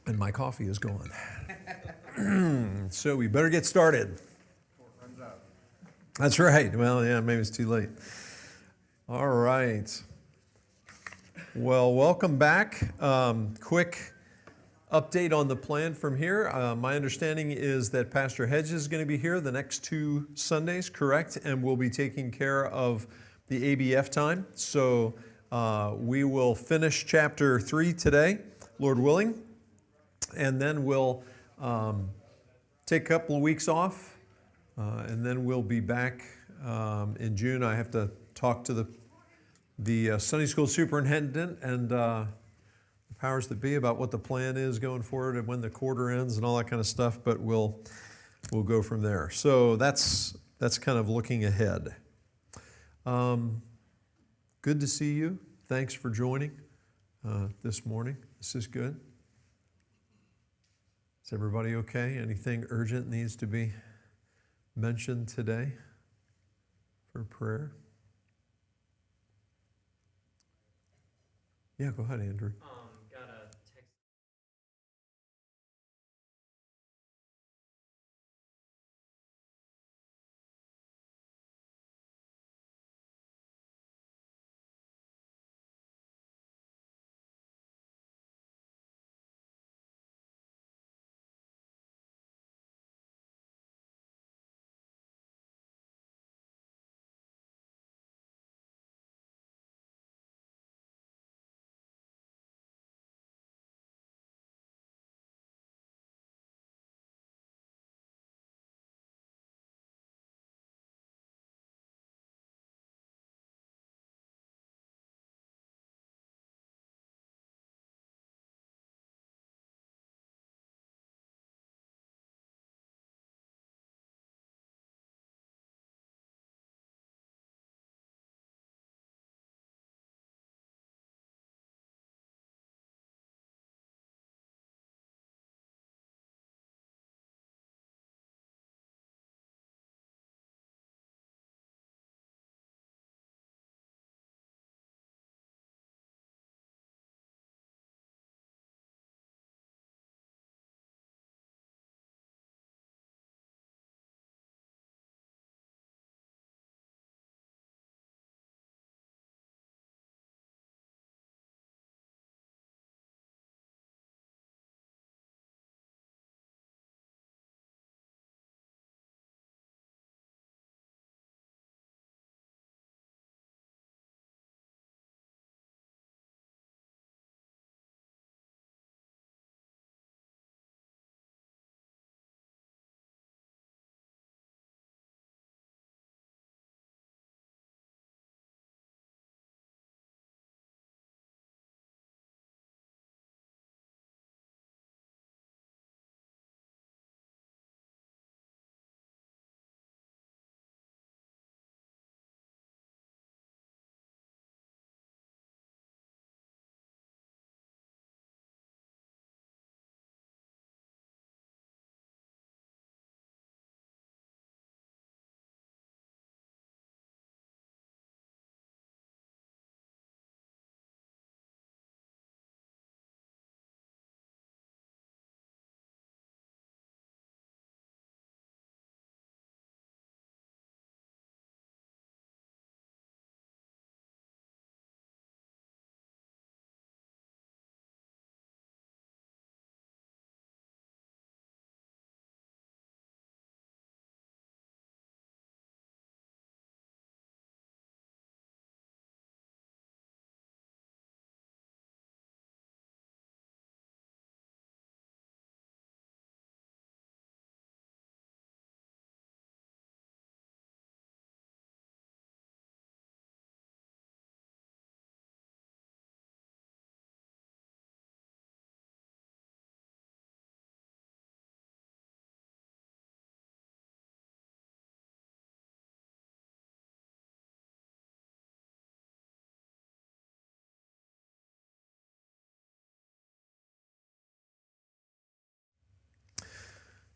And my coffee is gone. So we better get started. That's right. Well, yeah, maybe it's too late. All right. Well, welcome back. Quick update on the plan from here. My understanding is that Pastor Hedges is going to be here the next 2 Sundays, correct? And we'll be taking care of the ABF time. So we will finish chapter 3 today, Lord willing. And then we'll take a couple of weeks off, and then we'll be back in June. I have to talk to the Sunday school superintendent and the powers that be about what the plan is going forward and when the quarter ends and all that kind of stuff. But we'll go from there. So that's kind of looking ahead. Good to see you. Thanks for joining this morning. This is good. Is everybody okay? Anything urgent needs to be mentioned today for prayer? Yeah, go ahead, Andrew. Got a text.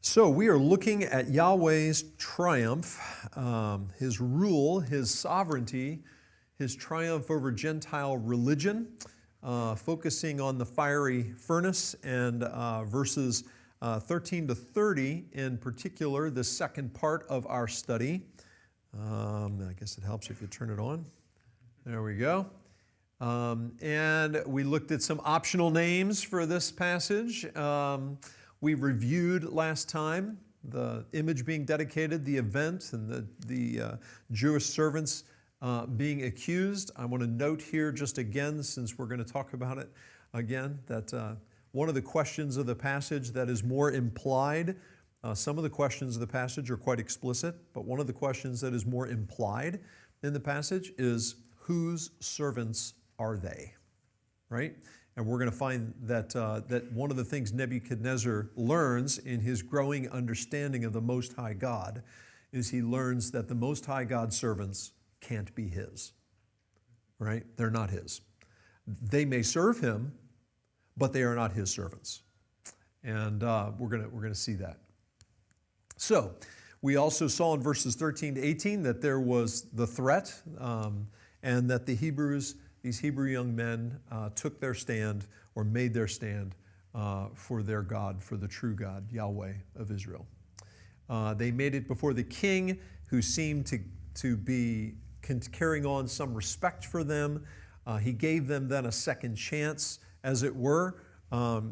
So we are looking at Yahweh's triumph, His rule, His sovereignty, His triumph over Gentile religion. focusing on the fiery furnace and verses 13 to 30 in particular, the second part of our study. I guess it helps if you turn it on. There we go. And we looked at some optional names for this passage. We reviewed last time the image being dedicated, the event, and the Jewish servants being accused. I want to note here just again, since we're going to talk about it again, that one of the questions of the passage that is more implied, some of the questions of the passage are quite explicit, but one of the questions that is more implied in the passage is, whose servants are they? Right? And we're going to find that, that one of the things Nebuchadnezzar learns in his growing understanding of the Most High God is he learns that the Most High God's servants can't be his. Right? They're not his. They may serve him, but they are not his servants. And we're going to see that. So, we also saw in verses 13 to 18 that there was the threat and that the Hebrews, these Hebrew young men, took their stand or made their stand for their God, for the true God, Yahweh of Israel. They made it before the king, who seemed to be carrying on some respect for them. He gave them then a second chance, as it were.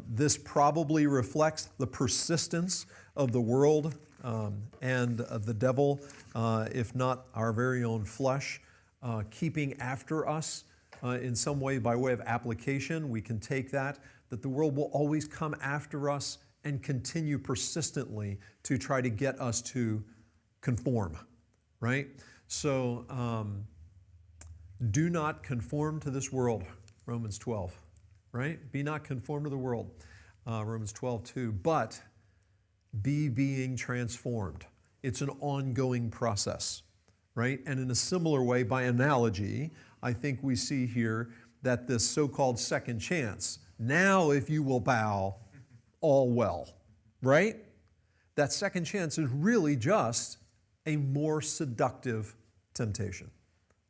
This probably reflects the persistence of the world and the devil, if not our very own flesh, keeping after us in some way by way of application. We can take that the world will always come after us and continue persistently to try to get us to conform, right? So do not conform to this world, Romans 12, right? Be not conformed to the world, Romans 12:2, but be being transformed. It's an ongoing process, right? And in a similar way, by analogy, I think we see here that this so-called second chance, now if you will bow, all well, right? That second chance is really just a more seductive temptation,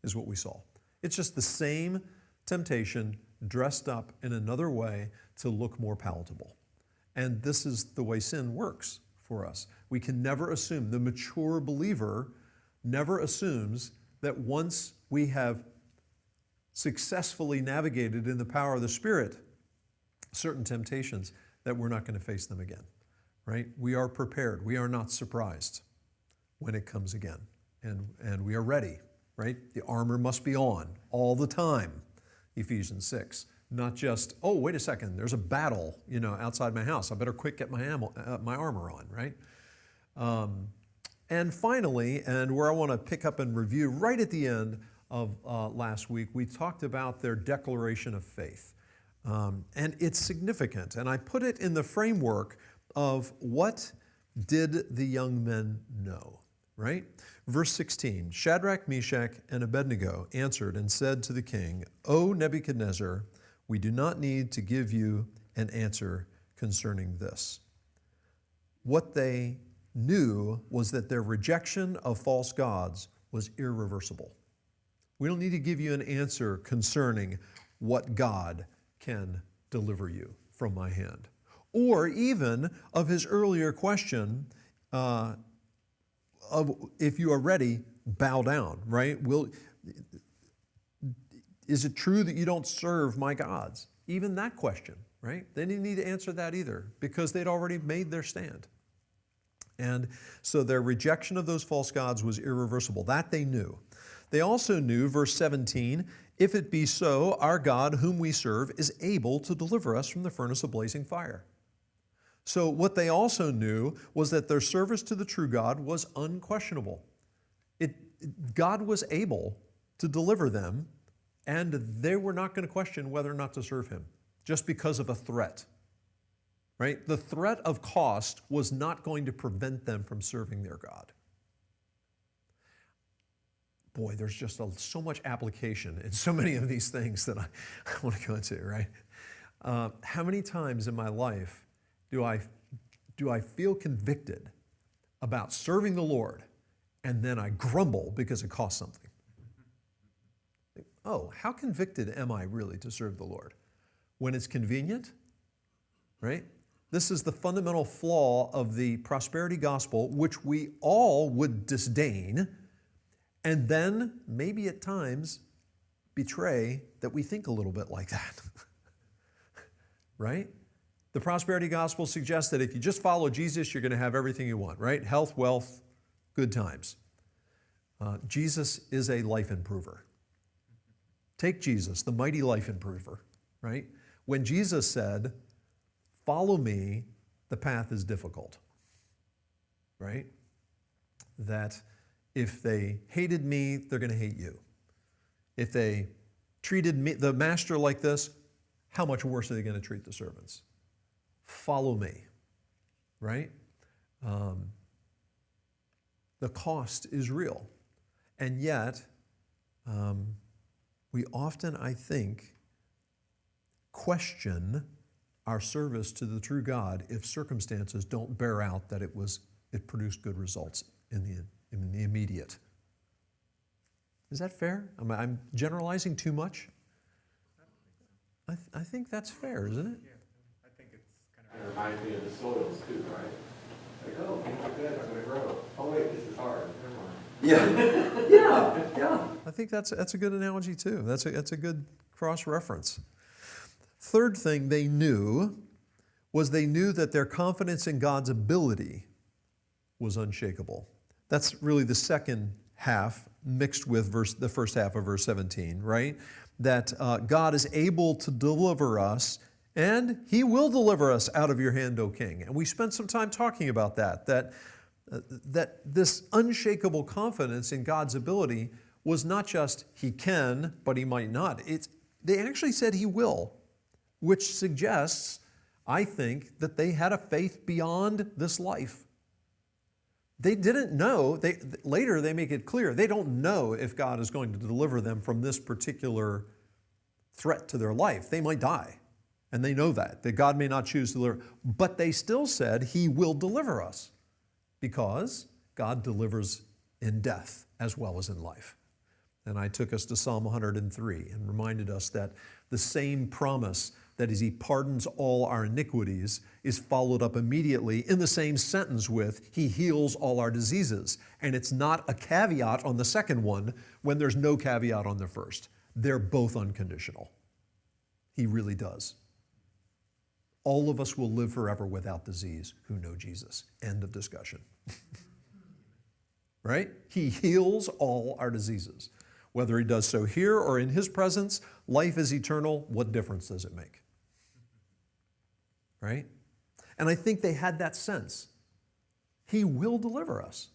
is what we saw. It's just the same temptation dressed up in another way to look more palatable. And this is the way sin works for us. We can never assume, the mature believer never assumes that once we have successfully navigated in the power of the Spirit certain temptations, that we're not going to face them again, right? We are prepared. We are not surprised when it comes again. And we are ready, right? The armor must be on all the time, Ephesians 6. Not just, oh, wait a second, there's a battle, outside my house. I better quick get my armor on, right? And finally, and where I want to pick up and review right at the end of last week, we talked about their declaration of faith. And it's significant. And I put it in the framework of what did the young men know, right? Verse 16, Shadrach, Meshach, and Abednego answered and said to the king, O Nebuchadnezzar, we do not need to give you an answer concerning this. What they knew was that their rejection of false gods was irreversible. We don't need to give you an answer concerning what God can deliver you from my hand. Or even of his earlier question of if you are ready, bow down, right? Is it true that you don't serve my gods? Even that question, right? They didn't need to answer that either because they'd already made their stand. And so their rejection of those false gods was irreversible. That they knew. They also knew, verse 17, if it be so, our God whom we serve is able to deliver us from the furnace of blazing fire. So what they also knew was that their service to the true God was unquestionable. God was able to deliver them, and they were not going to question whether or not to serve him just because of a threat, right? The threat of cost was not going to prevent them from serving their God. Boy, there's just so much application in so many of these things that I want to go into, right? How many times in my life do I feel convicted about serving the Lord and then I grumble because it costs something? Oh, how convicted am I really to serve the Lord? when it's convenient, right? This is the fundamental flaw of the prosperity gospel, which we all would disdain, and then maybe at times betray that we think a little bit like that, right? The prosperity gospel suggests that if you just follow Jesus, you're going to have everything you want, right? Health, wealth, good times. Jesus is a life improver. Take Jesus, the mighty life improver, right? When Jesus said, "Follow me," the path is difficult, right? That if they hated me, they're going to hate you. If they treated me, the master, like this, how much worse are they going to treat the servants? Follow me, right? The cost is real. And yet, we often, I think, question our service to the true God if circumstances don't bear out that it produced good results in the immediate. Is that fair? I'm generalizing too much? I think that's fair, isn't it? Yeah, I think it's kind of... It reminds me of the soils too, right? Like, oh, things are good, I'm going to grow. Oh wait, this is hard. Never mind. Yeah. I think that's a good analogy too. That's a good cross-reference. Third thing they knew was they knew that their confidence in God's ability was unshakable. That's really the second half mixed with the first half of verse 17, right? That God is able to deliver us, and He will deliver us out of your hand, O King. And we spent some time talking about that this unshakable confidence in God's ability was not just He can, but He might not. They actually said He will, which suggests, I think, that they had a faith beyond this life. They didn't know, later they make it clear, they don't know if God is going to deliver them from this particular threat to their life. They might die, and they know that God may not choose to deliver. But they still said He will deliver us because God delivers in death as well as in life. And I took us to Psalm 103 and reminded us that the same promise, that is, He pardons all our iniquities, is followed up immediately in the same sentence with He heals all our diseases. And it's not a caveat on the second one when there's no caveat on the first. They're both unconditional. He really does. All of us will live forever without disease who know Jesus. End of discussion. Right? He heals all our diseases. Whether He does so here or in His presence, life is eternal. What difference does it make? Right? And I think they had that sense. He will deliver us.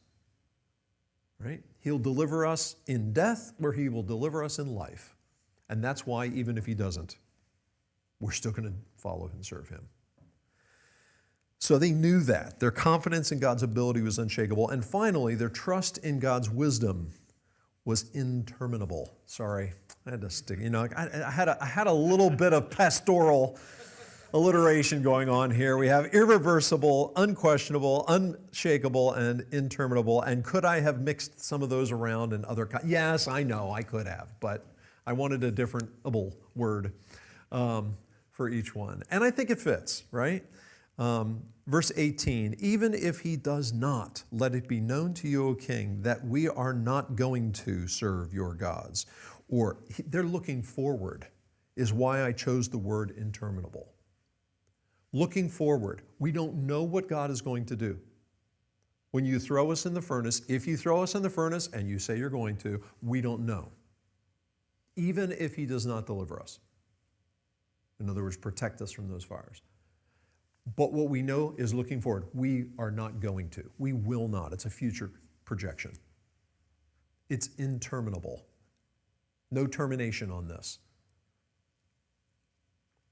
Right? He'll deliver us in death where He will deliver us in life. And that's why even if He doesn't, we're still going to follow and serve Him. So they knew that. Their confidence in God's ability was unshakable. And finally, their trust in God's wisdom was interminable. Sorry, I had to stick. I had a little bit of pastoral alliteration going on here. We have irreversible, unquestionable, unshakable, and interminable. And could I have mixed some of those around in other? Yes, I know I could have, but I wanted a different word for each one. And I think it fits, right? Verse 18, even if He does not, let it be known to you, O King, that we are not going to serve your gods. Or they're looking forward, is why I chose the word interminable. Looking forward. We don't know what God is going to do. When you throw us in the furnace, if you throw us in the furnace and you say you're going to, we don't know. Even if He does not deliver us. In other words, protect us from those fires. But what we know is looking forward. We are not going to. We will not. It's a future projection. It's interminable. No termination on this.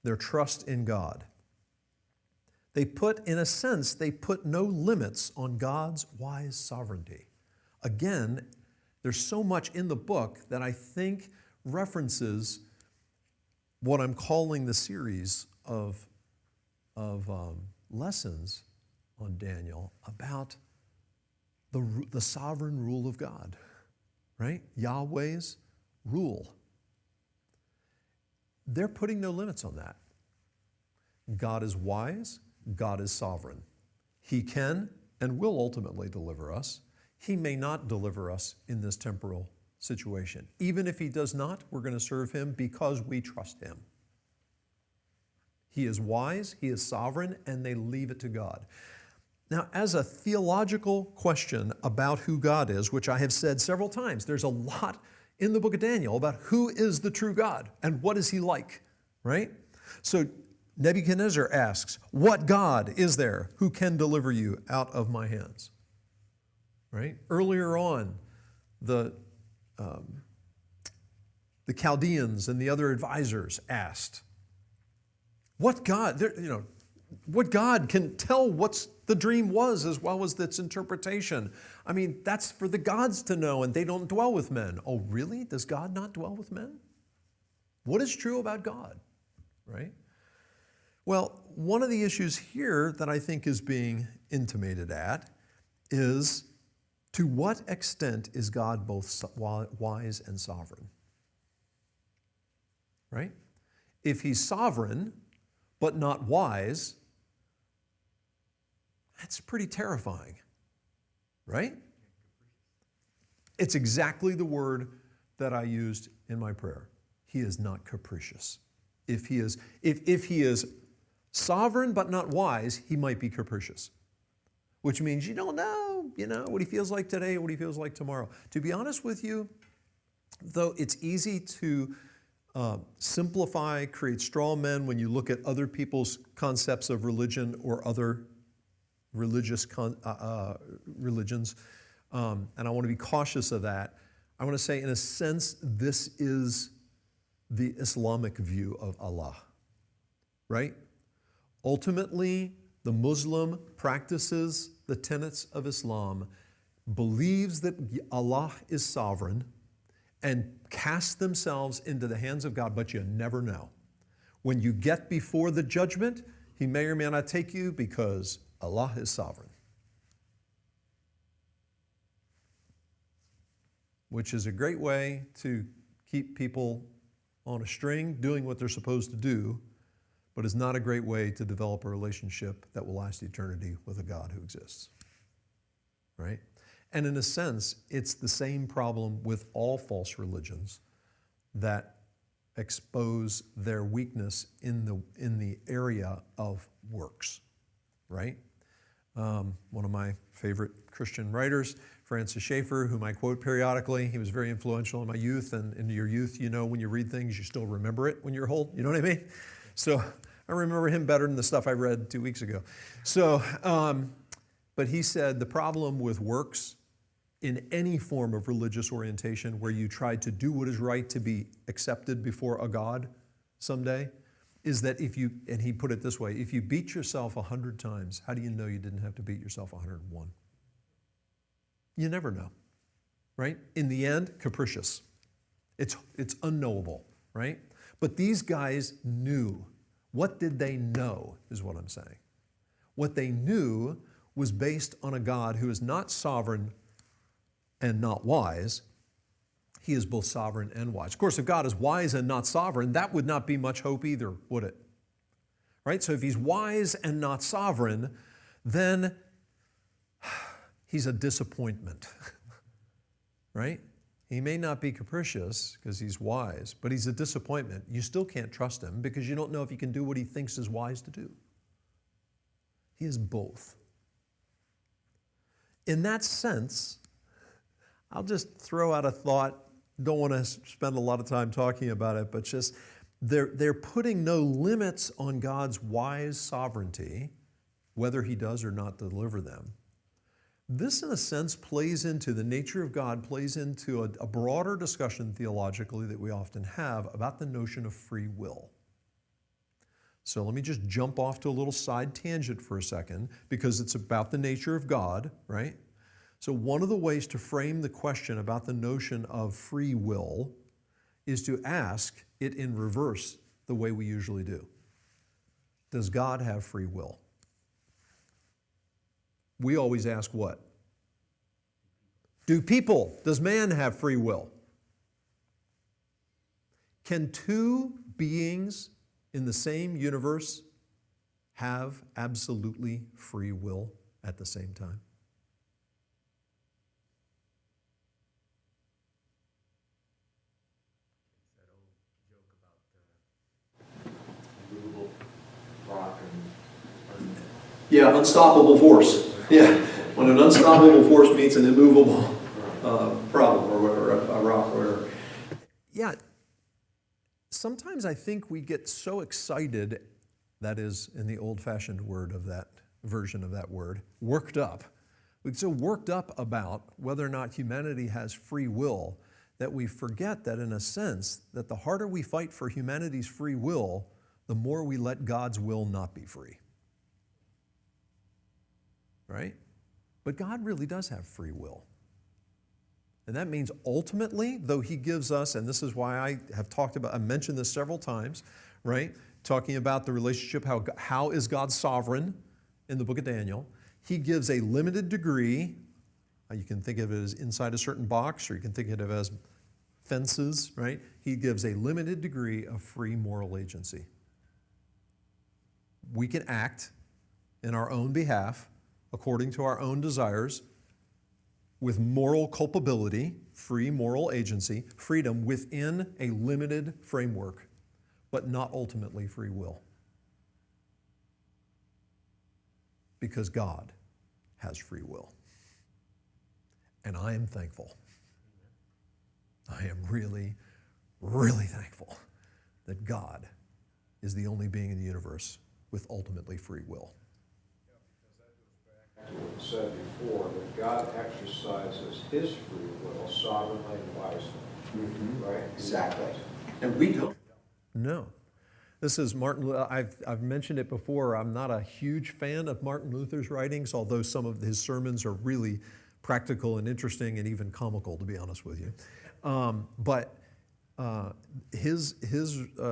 Their trust in God. In a sense, they put no limits on God's wise sovereignty. Again, there's so much in the book that I think references what I'm calling the series of lessons on Daniel about the sovereign rule of God, right? Yahweh's rule. They're putting no limits on that. God is wise, God is sovereign. He can and will ultimately deliver us. He may not deliver us in this temporal situation. Even if he does not, we're going to serve him because we trust him. He is wise, he is sovereign, and they leave it to God. Now, as a theological question about who God is, which I have said several times, there's a lot in the book of Daniel about who is the true God and what is he like, right? So Nebuchadnezzar asks, what God is there who can deliver you out of my hands? Right? Earlier on, the Chaldeans and the other advisors asked, what God, what God can tell what the dream was as well as its interpretation? I mean, that's for the gods to know, and they don't dwell with men. Oh, really? Does God not dwell with men? What is true about God? Right? Well, one of the issues here that I think is being intimated at is, to what extent is God both wise and sovereign? Right? If he's sovereign but not wise, that's pretty terrifying, right? It's exactly the word that I used in my prayer. He is not capricious. If he is sovereign but not wise, he might be capricious, which means you don't know, what he feels like today, what he feels like tomorrow. To be honest with you, though it's easy to simplify, create straw men when you look at other people's concepts of religion or other religious religions, and I want to be cautious of that. I want to say, in a sense, this is the Islamic view of Allah, right? Ultimately, the Muslim practices the tenets of Islam, believes that Allah is sovereign, and casts themselves into the hands of God, but you never know. When you get before the judgment, he may or may not take you because Allah is sovereign. Which is a great way to keep people on a string doing what they're supposed to do, but is not a great way to develop a relationship that will last eternity with a God who exists. Right? And in a sense, it's the same problem with all false religions that expose their weakness in the area of works, right? One of my favorite Christian writers, Francis Schaeffer, whom I quote periodically, he was very influential in my youth, and in your youth, when you read things, you still remember it when you're old, you know what I mean? So I remember him better than the stuff I read 2 weeks ago. So, but he said the problem with works in any form of religious orientation where you try to do what is right to be accepted before a God someday is that and he put it this way, if you beat yourself 100 times, how do you know you didn't have to beat yourself 101? You never know, right? In the end, capricious. It's unknowable, right? But these guys knew. What did they know is what I'm saying. What they knew was based on a God who is not sovereign and not wise. He is both sovereign and wise. Of course, if God is wise and not sovereign, that would not be much hope either, would it? Right? So if he's wise and not sovereign, then he's a disappointment. Right? He may not be capricious because he's wise, but he's a disappointment. You still can't trust him because you don't know if he can do what he thinks is wise to do. He is both. In that sense, I'll just throw out a thought. Don't want to spend a lot of time talking about it, but just they're putting no limits on God's wise sovereignty, whether he does or not deliver them. This, in a sense, plays into the nature of God, plays into a broader discussion theologically that we often have about the notion of free will. So let me just jump off to a little side tangent for a second, because it's about the nature of God, right? So one of the ways to frame the question about the notion of free will is to ask it in reverse the way we usually do. Does God have free will? We always ask what? Does man have free will? Can two beings in the same universe have absolutely free will at the same time? Movable rock and Yeah, unstoppable force. Yeah, when an unstoppable force meets an immovable problem or whatever, a rock or whatever. Yeah, sometimes I think we get so excited, that is in the old-fashioned word of that version of that word, worked up. We get so worked up about whether or not humanity has free will that we forget that in a sense that the harder we fight for humanity's free will, the more we let God's will not be free. Right? But God really does have free will. And that means ultimately, though he gives us, and this is why I have talked about, I mentioned this several times, right? Talking about the relationship, how is God sovereign in the book of Daniel. He gives a limited degree. You can think of it as inside a certain box, or you can think of it as fences, right? He gives a limited degree of free moral agency. We can act in our own behalf, according to our own desires, with moral culpability, free moral agency, freedom within a limited framework, but not ultimately free will. Because God has free will. And I am thankful. I am really, really thankful that God is the only being in the universe with ultimately free will. What was said before, that God exercises his free will sovereignly and wisely, right? Exactly. And we don't. No. This is Martin, I've mentioned it before, I'm not a huge fan of Martin Luther's writings, although some of his sermons are really practical and interesting and even comical, to be honest with you. But his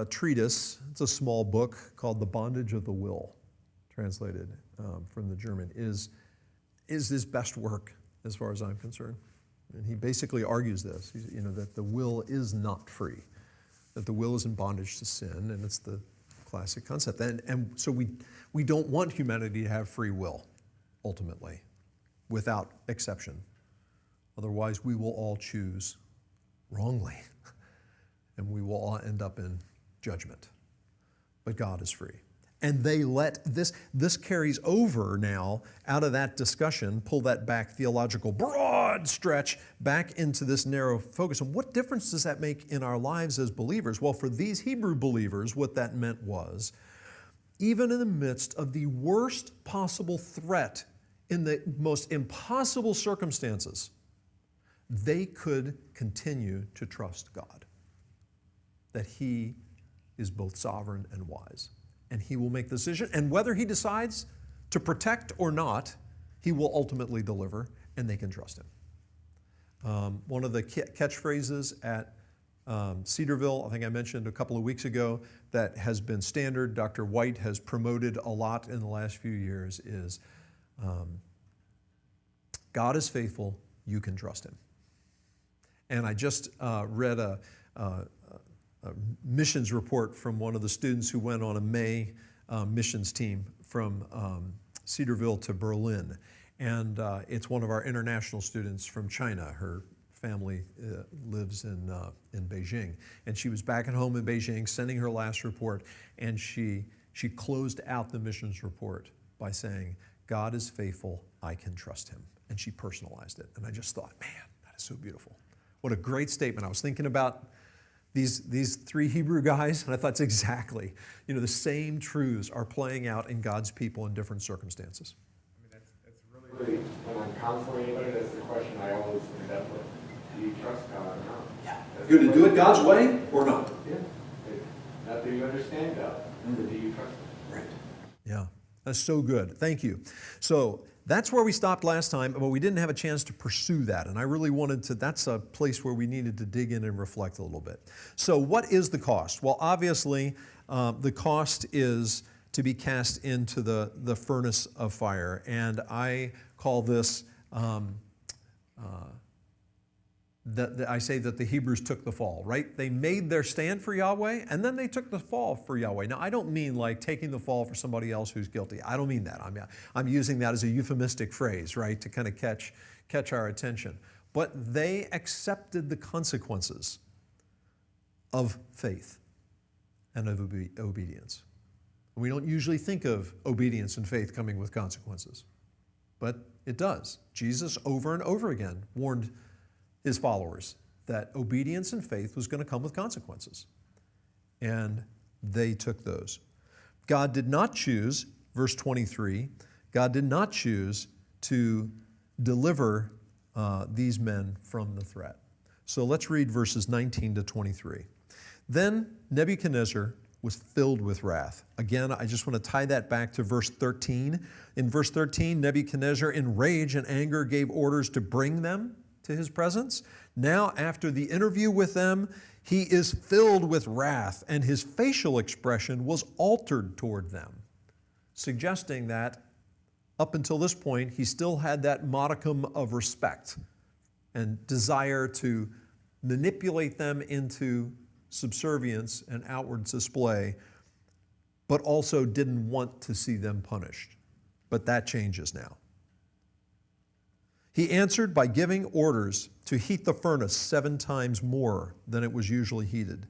treatise, it's a small book called The Bondage of the Will, translated from the German, is his best work as far as I'm concerned. And he basically argues this, that the will is not free, that the will is in bondage to sin, and it's the classic concept. And so we don't want humanity to have free will, ultimately, without exception. Otherwise, we will all choose wrongly, and we will all end up in judgment. But God is free. And they let this carries over now out of that discussion, pull that back theological broad stretch back into this narrow focus. And what difference does that make in our lives as believers? Well, for these Hebrew believers, what that meant was, even in the midst of the worst possible threat, in the most impossible circumstances, they could continue to trust God, that he is both sovereign and wise. And he will make the decision. And whether he decides to protect or not, he will ultimately deliver, and they can trust him. One of the catchphrases at Cedarville, I think I mentioned a couple of weeks ago, that has been standard, Dr. White has promoted a lot in the last few years, is God is faithful, you can trust him. And I just read a missions report from one of the students who went on a May missions team from Cedarville to Berlin. And it's one of our international students from China. Her family lives in Beijing. And she was back at home in Beijing sending her last report, and she closed out the missions report by saying, God is faithful, I can trust him. And she personalized it. And I just thought, man, that is so beautiful. What a great statement. I was thinking about these three Hebrew guys, and I thought it's exactly, the same truths are playing out in God's people in different circumstances. I mean, that's really, when I'm counseling anybody, that's the question I always end up with. Do you trust God or not? Yeah. You're going to do it God's way or not? Yeah. Not do you understand God, but do you trust him? Right. Yeah, that's so good. Thank you. So that's where we stopped last time, but we didn't have a chance to pursue that. And I really wanted to, that's a place where we needed to dig in and reflect a little bit. So what is the cost? Well, obviously, the cost is to be cast into the furnace of fire. And I call this I say that the Hebrews took the fall, right? They made their stand for Yahweh, and then they took the fall for Yahweh. Now, I don't mean like taking the fall for somebody else who's guilty. I don't mean that. I'm using that as a euphemistic phrase, right, to kind of catch our attention. But they accepted the consequences of faith and of obedience. We don't usually think of obedience and faith coming with consequences, but it does. Jesus over and over again warned his followers that obedience and faith was going to come with consequences. And they took those. God did not choose, verse 23, God did not choose to deliver these men from the threat. So let's read verses 19 to 23. Then Nebuchadnezzar was filled with wrath. Again, I just want to tie that back to verse 13. In verse 13, Nebuchadnezzar, in rage and anger, gave orders to bring them to his presence. Now, after the interview with them, he is filled with wrath, and his facial expression was altered toward them, suggesting that up until this point, he still had that modicum of respect and desire to manipulate them into subservience and outward display, but also didn't want to see them punished. But that changes now. He answered by giving orders to heat the furnace 7 times more than it was usually heated.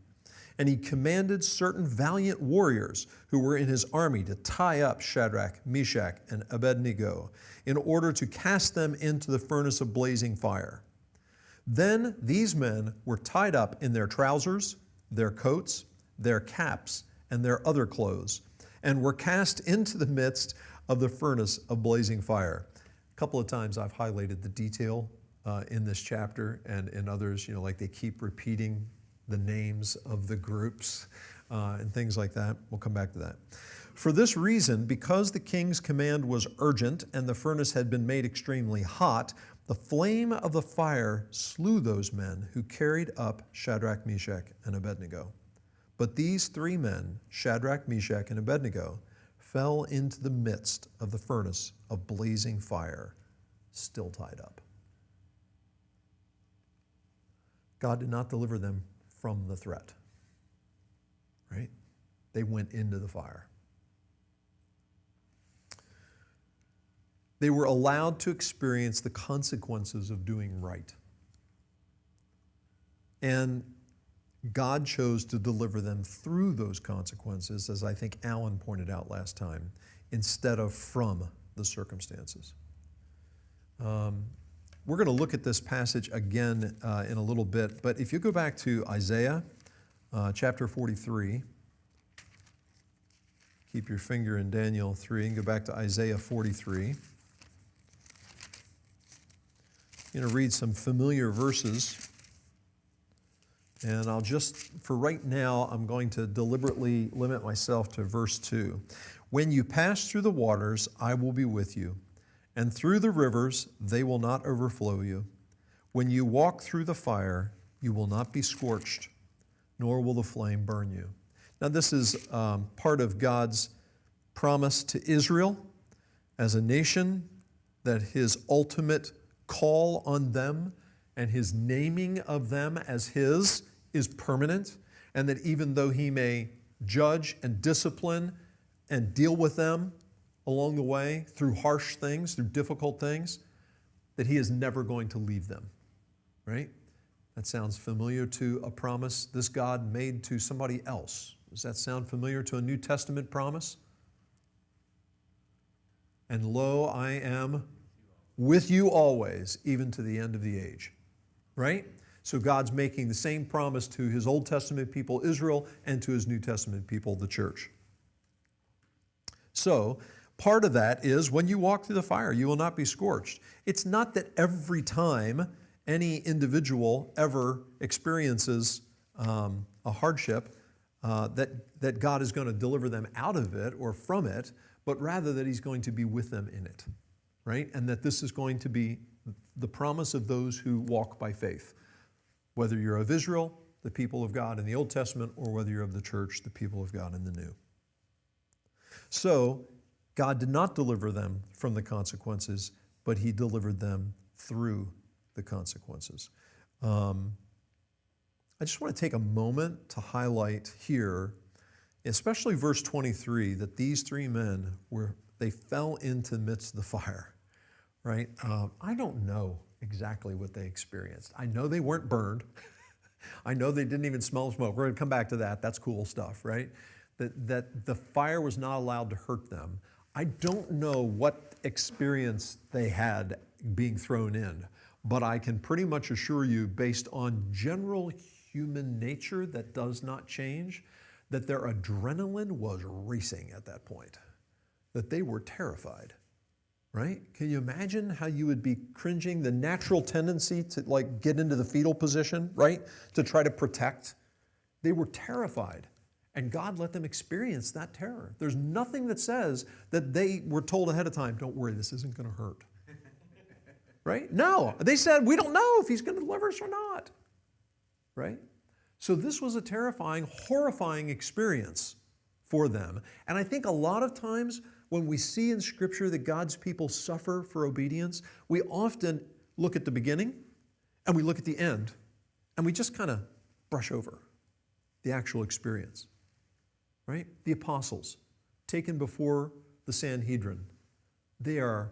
And he commanded certain valiant warriors who were in his army to tie up Shadrach, Meshach, and Abednego in order to cast them into the furnace of blazing fire. Then these men were tied up in their trousers, their coats, their caps, and their other clothes, and were cast into the midst of the furnace of blazing fire. A couple of times I've highlighted the detail in this chapter and in others, like they keep repeating the names of the groups and things like that. We'll come back to that. For this reason, because the king's command was urgent and the furnace had been made extremely hot, the flame of the fire slew those men who carried up Shadrach, Meshach, and Abednego. But these 3 men, Shadrach, Meshach, and Abednego, fell into the midst of the furnace of blazing fire, still tied up. God did not deliver them from the threat, right? They went into the fire. They were allowed to experience the consequences of doing right. And God chose to deliver them through those consequences, as I think Alan pointed out last time, instead of from the circumstances. We're going to look at this passage again in a little bit, but if you go back to Isaiah chapter 43, keep your finger in Daniel 3 and go back to Isaiah 43. I'm going to read some familiar verses. And I'll just, for right now, I'm going to deliberately limit myself to verse 2. When you pass through the waters, I will be with you, and through the rivers, they will not overflow you. When you walk through the fire, you will not be scorched, nor will the flame burn you. Now, this is part of God's promise to Israel as a nation, that his ultimate call on them and his naming of them as his is permanent, and that even though he may judge and discipline and deal with them along the way through harsh things, through difficult things, that he is never going to leave them, right? That sounds familiar to a promise this God made to somebody else. Does that sound familiar to a New Testament promise? And lo, I am with you always, even to the end of the age, right? So God's making the same promise to his Old Testament people, Israel, and to his New Testament people, the church. So part of that is when you walk through the fire, you will not be scorched. It's not that every time any individual ever experiences a hardship that God is going to deliver them out of it or from it, but rather that he's going to be with them in it, right? And that this is going to be the promise of those who walk by faith, whether you're of Israel, the people of God in the Old Testament, or whether you're of the church, the people of God in the New. So God did not deliver them from the consequences, but he delivered them through the consequences. I just want to take a moment to highlight here, especially verse 23, that these three men they fell into the midst of the fire, right? I don't know exactly what they experienced. I know they weren't burned. I know they didn't even smell smoke. We're going to come back to that. That's cool stuff, right? That the fire was not allowed to hurt them. I don't know what experience they had being thrown in, but I can pretty much assure you, based on general human nature that does not change, that their adrenaline was racing at that point, that they were terrified, right? Can you imagine how you would be cringing? The natural tendency to like get into the fetal position, right? To try to protect. They were terrified, and God let them experience that terror. There's nothing that says that they were told ahead of time, don't worry, this isn't going to hurt. Right? No, they said, we don't know if he's going to deliver us or not. Right? So this was a terrifying, horrifying experience for them. And I think a lot of times when we see in Scripture that God's people suffer for obedience, we often look at the beginning and we look at the end and we just kind of brush over the actual experience. Right? The apostles, taken before the Sanhedrin, they are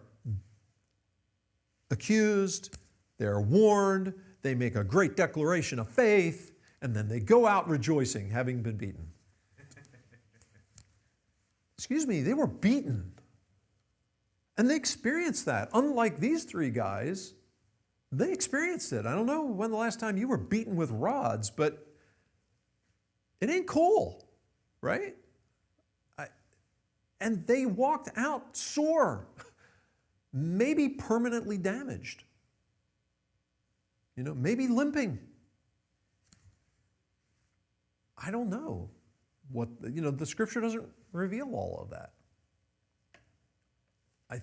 accused, they're warned, they make a great declaration of faith, and then they go out rejoicing, having been beaten. Excuse me, they were beaten. And they experienced that. Unlike these three guys, they experienced it. I don't know when the last time you were beaten with rods, but it ain't cool, right? And they walked out sore, maybe permanently damaged, maybe limping. I don't know the Scripture doesn't reveal all of that. I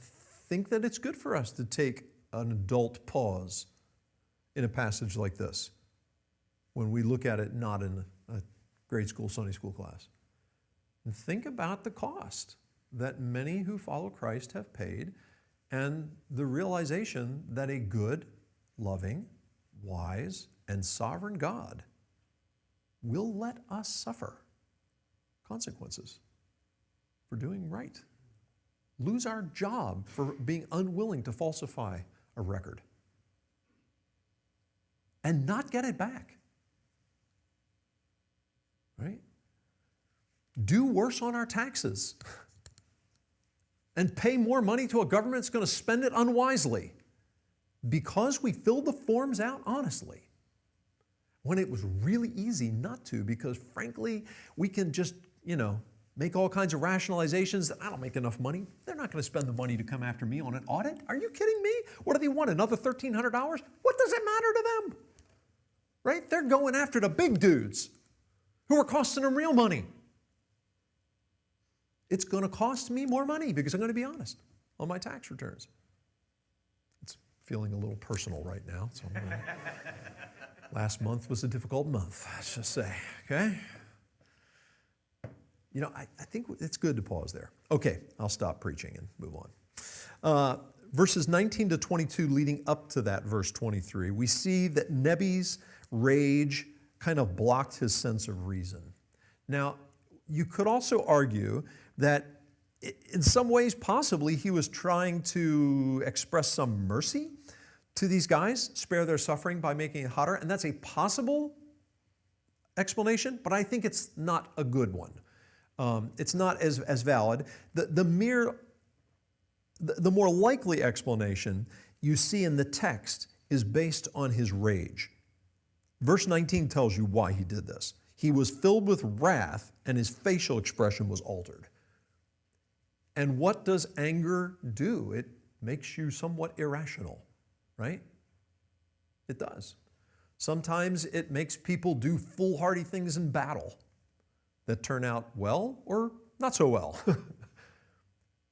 think that it's good for us to take an adult pause in a passage like this when we look at it not in a grade school, Sunday school class. And think about the cost that many who follow Christ have paid, and the realization that a good, loving, wise, and sovereign God will let us suffer consequences for doing right, lose our job for being unwilling to falsify a record, and not get it back. Right? Do worse on our taxes and pay more money to a government that's going to spend it unwisely because we filled the forms out honestly, when it was really easy not to, because frankly, we can just, make all kinds of rationalizations that I don't make enough money. They're not going to spend the money to come after me on an audit. Are you kidding me? What do they want, another $1,300? What does it matter to them? Right? They're going after the big dudes who are costing them real money. It's going to cost me more money because I'm going to be honest on my tax returns. It's feeling a little personal right now. So last month was a difficult month, let's just say, okay? I think it's good to pause there. Okay, I'll stop preaching and move on. Verses 19 to 22 leading up to that verse 23, we see that Nebi's rage kind of blocked his sense of reason. Now, you could also argue that in some ways, possibly, he was trying to express some mercy to these guys, spare their suffering by making it hotter, and that's a possible explanation, but I think it's not a good one. It's not as valid. The more likely explanation you see in the text is based on his rage. Verse 19 tells you why he did this. He was filled with wrath, and his facial expression was altered. And what does anger do? It makes you somewhat irrational, right? It does. Sometimes it makes people do foolhardy things in battle that turn out well or not so well.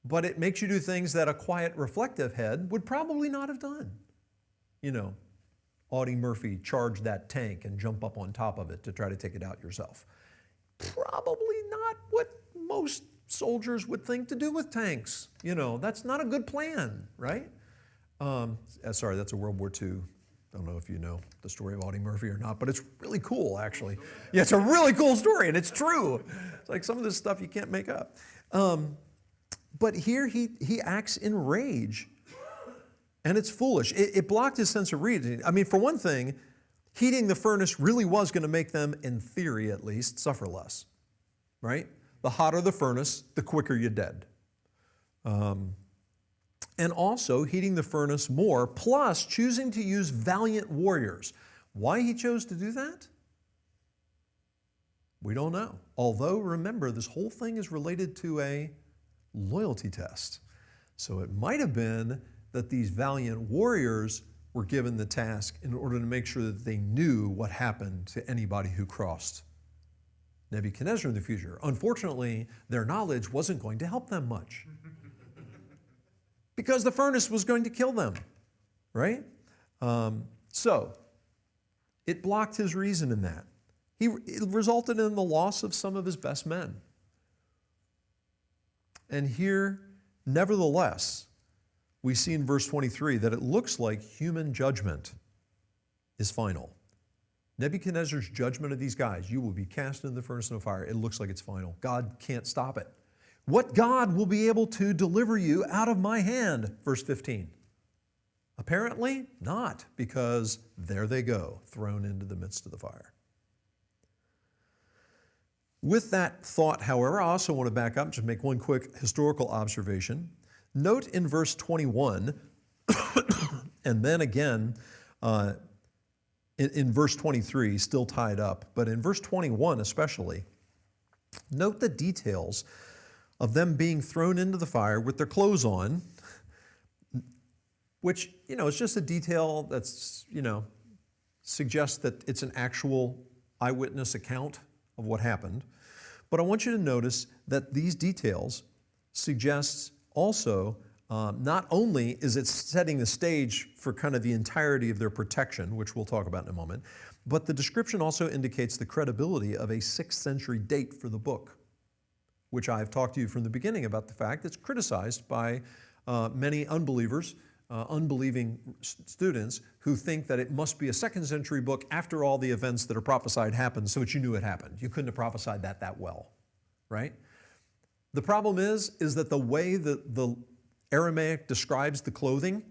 But it makes you do things that a quiet, reflective head would probably not have done. Audie Murphy charge that tank and jump up on top of it to try to take it out yourself. Probably not what most soldiers would think to do with tanks. That's not a good plan, right? Sorry, that's a World War II don't know if you know the story of Audie Murphy or not, but it's really cool, actually. Yeah, it's a really cool story, and it's true. It's like some of this stuff you can't make up. But here he acts in rage, and it's foolish. It blocked his sense of reason. I mean, for one thing, heating the furnace really was going to make them, in theory at least, suffer less, right? The hotter the furnace, the quicker you're dead. And also heating the furnace more, plus choosing to use valiant warriors. Why he chose to do that? We don't know. Although, remember, this whole thing is related to a loyalty test. So it might have been that these valiant warriors were given the task in order to make sure that they knew what happened to anybody who crossed Nebuchadnezzar in the future. Unfortunately, their knowledge wasn't going to help them much because the furnace was going to kill them, right? So it blocked his reason in that. It resulted in the loss of some of his best men. And here, nevertheless, we see in verse 23 that it looks like human judgment is final. Nebuchadnezzar's judgment of these guys, you will be cast into the furnace of fire. It looks like it's final. God can't stop it. What God will be able to deliver you out of my hand? Verse 15. Apparently not, because there they go, thrown into the midst of the fire. With that thought, however, I also want to back up and just make one quick historical observation. Note in verse 21, and then again in verse 23, still tied up, but in verse 21 especially, note the details of them being thrown into the fire with their clothes on, which, is just a detail that's, suggests that it's an actual eyewitness account of what happened. But I want you to notice that these details suggests also not only is it setting the stage for kind of the entirety of their protection, which we'll talk about in a moment, but the description also indicates the credibility of a 6th century date for the book, which I've talked to you from the beginning about the fact it's criticized by many unbelievers, unbelieving students who think that it must be a 2nd century book after all the events that are prophesied happened so that you knew it happened. You couldn't have prophesied that well, right? The problem is that the way that the Aramaic describes the clothing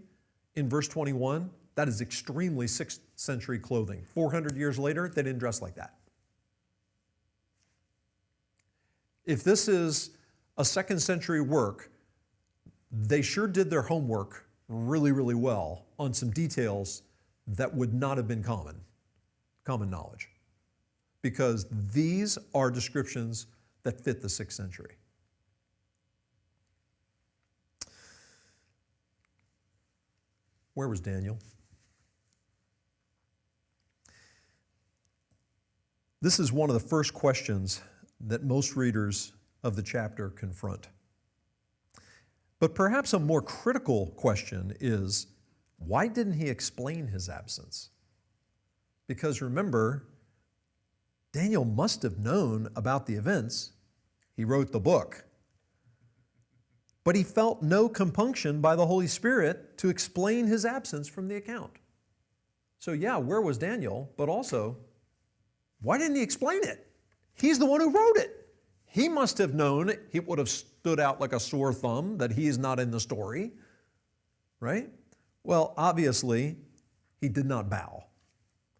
in verse 21, that is extremely 6th century clothing. 400 years later, they didn't dress like that. If this is a 2nd century work, they sure did their homework really, really well on some details that would not have been common knowledge, because these are descriptions that fit the 6th century. Where was Daniel? This is one of the first questions that most readers of the chapter confront. But perhaps a more critical question is, why didn't he explain his absence? Because remember, Daniel must have known about the events. He wrote the book. But he felt no compunction by the Holy Spirit to explain his absence from the account. So yeah, where was Daniel? But also, why didn't he explain it? He's the one who wrote it. He must have known. He would have stood out like a sore thumb that he is not in the story, right? Well, obviously, he did not bow.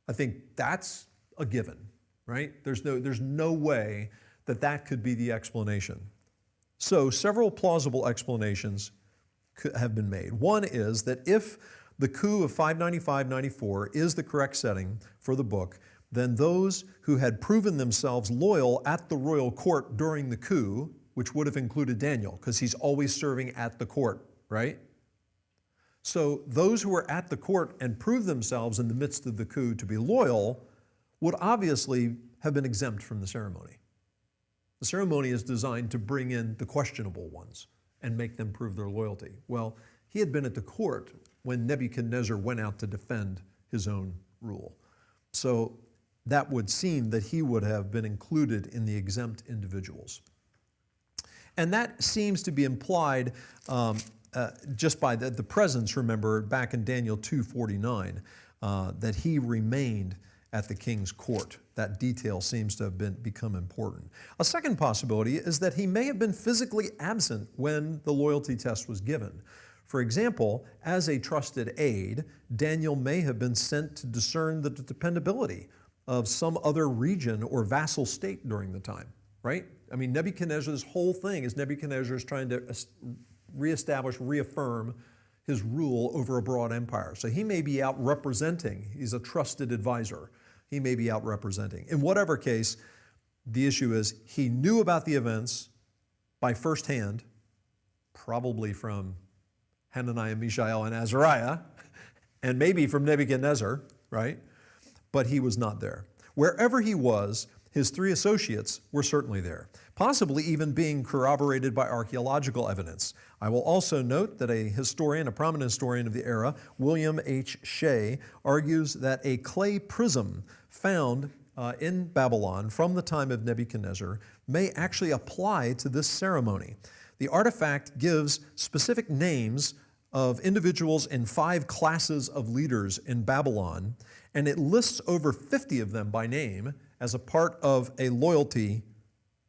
I think that's a given, right? There's no way that could be the explanation. So several plausible explanations have been made. One is that if the coup of 595-94 is the correct setting for the book, then those who had proven themselves loyal at the royal court during the coup, which would have included Daniel, because he's always serving at the court, right? So those who were at the court and proved themselves in the midst of the coup to be loyal would obviously have been exempt from the ceremony. The ceremony is designed to bring in the questionable ones and make them prove their loyalty. Well, he had been at the court when Nebuchadnezzar went out to defend his own rule. So that would seem that he would have been included in the exempt individuals. And that seems to be implied just by the presence, remember, back in Daniel 2:49. that he remained at the king's court. That detail seems to have become important. A second possibility is that he may have been physically absent when the loyalty test was given. For example, as a trusted aide, Daniel may have been sent to discern the dependability of some other region or vassal state during the time, right? I mean, Nebuchadnezzar's whole thing is Nebuchadnezzar's trying to reaffirm his rule over a broad empire. So he may be out representing, he's a trusted advisor. He may be out representing. In whatever case, the issue is he knew about the events by firsthand, probably from Hananiah, Mishael, and Azariah, and maybe from Nebuchadnezzar, right? But he was not there. Wherever he was, his three associates were certainly there, possibly even being corroborated by archaeological evidence. I will also note that a prominent historian of the era, William H. Shea, argues that a clay prism found in Babylon from the time of Nebuchadnezzar may actually apply to this ceremony. The artifact gives specific names of individuals in 5 classes of leaders in Babylon, and it lists over 50 of them by name as a part of a loyalty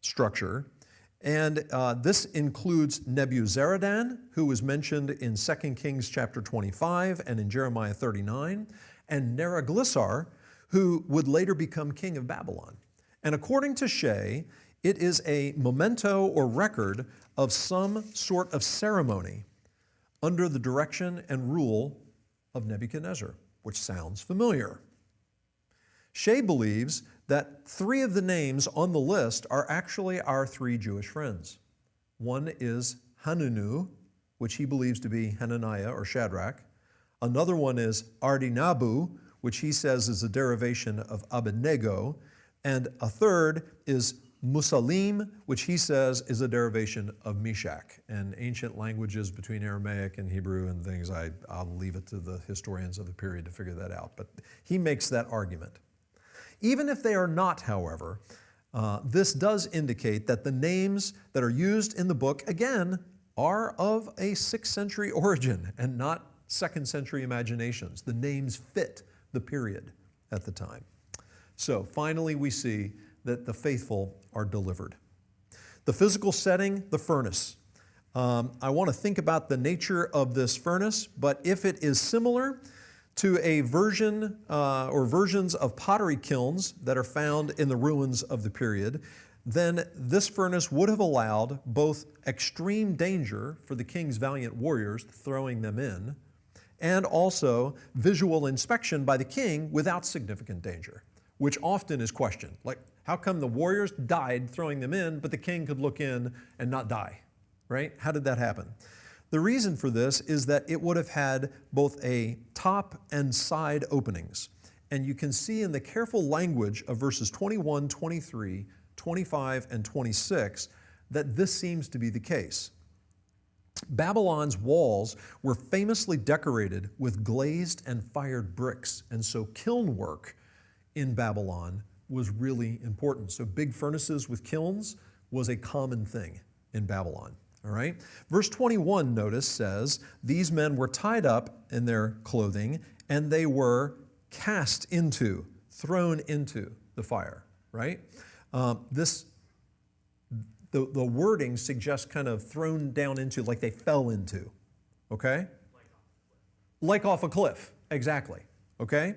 structure. And this includes Nebuzaradan, who was mentioned in 2 Kings chapter 25 and in Jeremiah 39, and Neriglissar, who would later become king of Babylon. And according to Shea, it is a memento or record of some sort of ceremony under the direction and rule of Nebuchadnezzar, which sounds familiar. Shea believes that 3 of the names on the list are actually our 3 Jewish friends. One is Hanunu, which he believes to be Hananiah or Shadrach. Another one is Ardinabu, which he says is a derivation of Abednego. And a third is Musalim, which he says is a derivation of Meshach. And ancient languages between Aramaic and Hebrew and things, I'll leave it to the historians of the period to figure that out. But he makes that argument. Even if they are not, however, this does indicate that the names that are used in the book, again, are of a 6th century origin and not 2nd century imaginations. The names fit the period at the time. So finally, we see that the faithful are delivered. The physical setting, the furnace. I want to think about the nature of this furnace, but if it is similar to a version or versions of pottery kilns that are found in the ruins of the period, then this furnace would have allowed both extreme danger for the king's valiant warriors, throwing them in, and also visual inspection by the king without significant danger, which often is questioned. Like, how come the warriors died throwing them in, but the king could look in and not die, right? How did that happen? The reason for this is that it would have had both a top and side openings. And you can see in the careful language of verses 21, 23, 25, and 26 that this seems to be the case. Babylon's walls were famously decorated with glazed and fired bricks, and so kiln work in Babylon was really important. So big furnaces with kilns was a common thing in Babylon. All right? Verse 21, notice, says, these men were tied up in their clothing, and they were thrown into the fire, right? The wording suggests kind of thrown down into, like they fell into, okay? Like off a cliff, exactly, okay?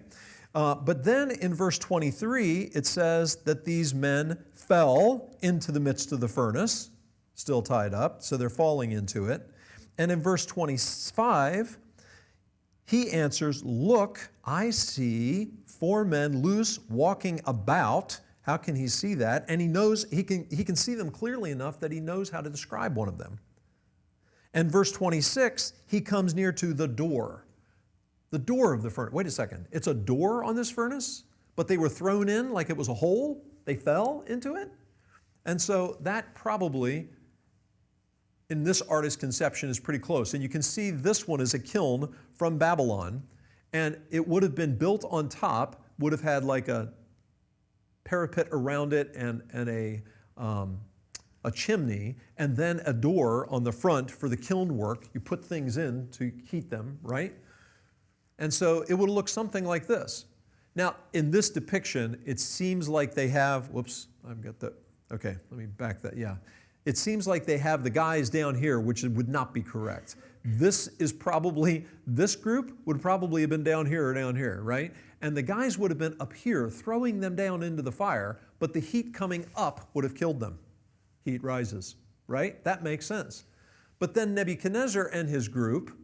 But then in verse 23, it says that these men fell into the midst of the furnace, still tied up, so they're falling into it. And in verse 25, he answers, look, I see 4 men loose walking about. How can he see that? And he knows he can see them clearly enough that he knows how to describe one of them. And verse 26, he comes near to the door. The door of the furnace. Wait a second. It's a door on this furnace, but they were thrown in like it was a hole. They fell into it. And so that probably, in this artist's conception, is pretty close. And you can see this one is a kiln from Babylon, and it would have been built on top, would have had like a parapet around it and a chimney, and then a door on the front for the kiln work. You put things in to heat them, right? And so it would look something like this. Now, in this depiction, it seems like they have, whoops, I've got the, okay, let me back that, yeah. It seems like they have the guys down here, which would not be correct. This group would probably have been down here or down here, right? And the guys would have been up here throwing them down into the fire, but the heat coming up would have killed them. Heat rises, right? That makes sense. But then Nebuchadnezzar and his group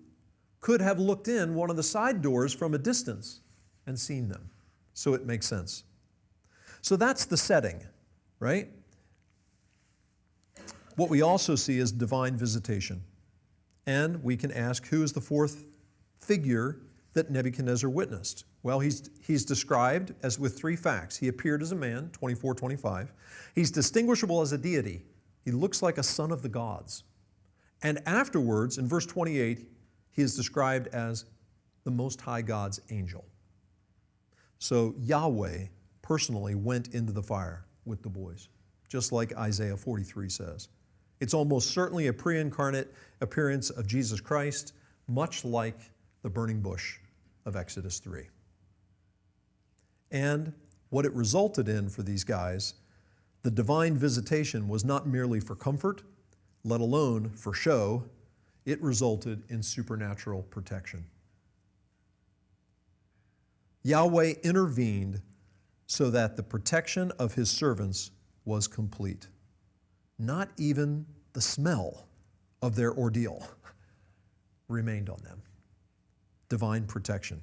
could have looked in one of the side doors from a distance and seen them. So it makes sense. So that's the setting, right? What we also see is divine visitation. And we can ask, who is the fourth figure that Nebuchadnezzar witnessed? Well, he's described as with three facts. He appeared as a man, 24-25. He's distinguishable as a deity. He looks like a son of the gods. And afterwards, in verse 28, he is described as the Most High God's angel. So Yahweh personally went into the fire with the boys, just like Isaiah 43 says. It's almost certainly a pre-incarnate appearance of Jesus Christ, much like the burning bush of Exodus 3. And what it resulted in for these guys, the divine visitation was not merely for comfort, let alone for show. It resulted in supernatural protection. Yahweh intervened so that the protection of his servants was complete. Not even the smell of their ordeal remained on them. Divine protection.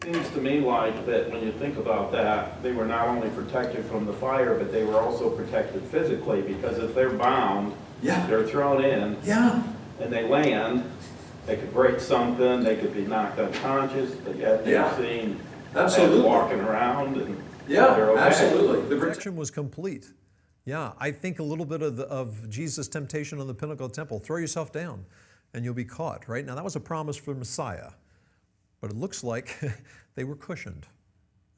Seems to me like that when you think about that, they were not only protected from the fire, but they were also protected physically, because if they're bound, they're thrown in, and they land, they could break something, they could be knocked unconscious, but yet they're seen walking around, and they're okay. Absolutely. The protection was complete. Yeah, I think a little bit of Jesus' temptation on the pinnacle of the temple. Throw yourself down and you'll be caught, right? Now that was a promise for Messiah, but it looks like they were cushioned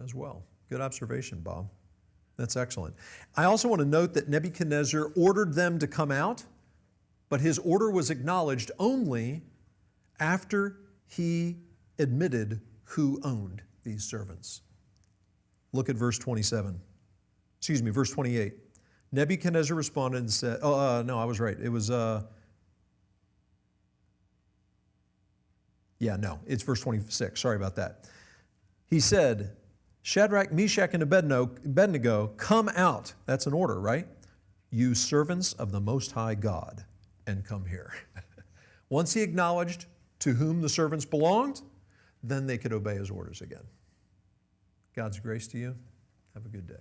as well. Good observation, Bob. That's excellent. I also want to note that Nebuchadnezzar ordered them to come out, but his order was acknowledged only after he admitted who owned these servants. Look at verse 27. Verse 28. Nebuchadnezzar responded and said, no, I was right. It was, it's verse 26. Sorry about that. He said, Shadrach, Meshach, and Abednego, come out. That's an order, right? You servants of the Most High God, and come here. Once he acknowledged to whom the servants belonged, then they could obey his orders again. God's grace to you. Have a good day.